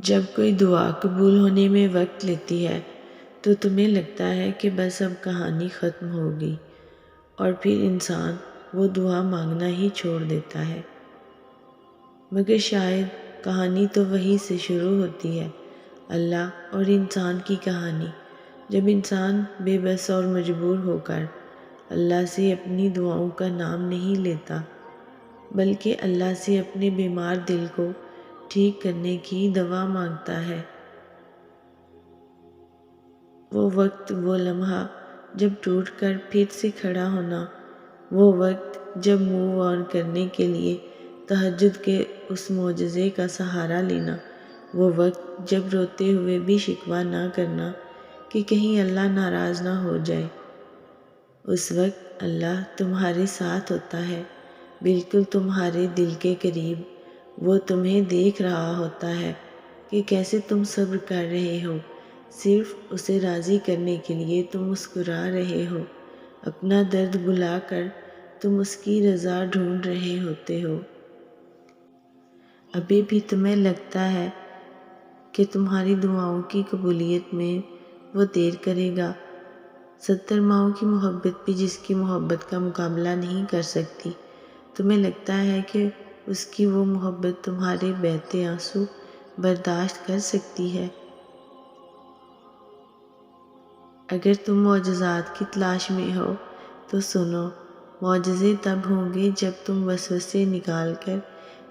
جب کوئی دعا قبول ہونے میں وقت لیتی ہے تو تمہیں لگتا ہے کہ بس اب کہانی ختم ہو گئی، اور پھر انسان وہ دعا مانگنا ہی چھوڑ دیتا ہے۔ مگر شاید کہانی تو وہیں سے شروع ہوتی ہے، اللہ اور انسان کی کہانی، جب انسان بے بس اور مجبور ہو کر اللہ سے اپنی دعاؤں کا نام نہیں لیتا، بلکہ اللہ سے اپنے بیمار دل کو ٹھیک کرنے کی دوا مانگتا ہے۔ وہ وقت، وہ لمحہ جب ٹوٹ کر پھر سے کھڑا ہونا، وہ وقت جب موو آن کرنے کے لیے تہجد کے اس معجزے کا سہارا لینا، وہ وقت جب روتے ہوئے بھی شکوہ نہ کرنا کہ کہیں اللہ ناراض نہ ہو جائے۔ اس وقت اللہ تمہارے ساتھ ہوتا ہے، بالکل تمہارے دل کے قریب۔ وہ تمہیں دیکھ رہا ہوتا ہے کہ کیسے تم صبر کر رہے ہو، صرف اسے راضی کرنے کے لیے تم مسکرا رہے ہو، اپنا درد بھلا کر تم اس کی رضا ڈھونڈ رہے ہوتے ہو۔ ابھی بھی تمہیں لگتا ہے کہ تمہاری دعاؤں کی قبولیت میں وہ دیر کرے گا۔ 70 ماؤں کی محبت بھی جس کی محبت کا مقابلہ نہیں کر سکتی۔ تمہیں لگتا ہے کہ اس کی وہ محبت تمہارے بہتے آنسو برداشت کر سکتی ہے؟ اگر تم معجزات کی تلاش میں ہو تو سنو، معجزے تب ہوں گے جب تم وسوسے نکال کر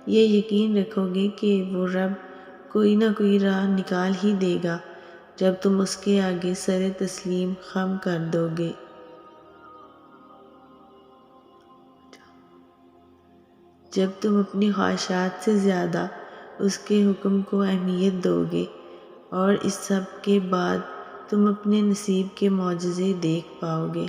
یہ یقین رکھو گے کہ وہ رب کوئی نہ کوئی راہ نکال ہی دے گا، جب تم اس کے آگے سر تسلیم خم کر دو گے۔ جب تم اپنی خواہشات سے زیادہ اس کے حکم کو اہمیت دو گے، اور اس سب کے بعد تم اپنے نصیب کے معجزے دیکھ پاؤ گے۔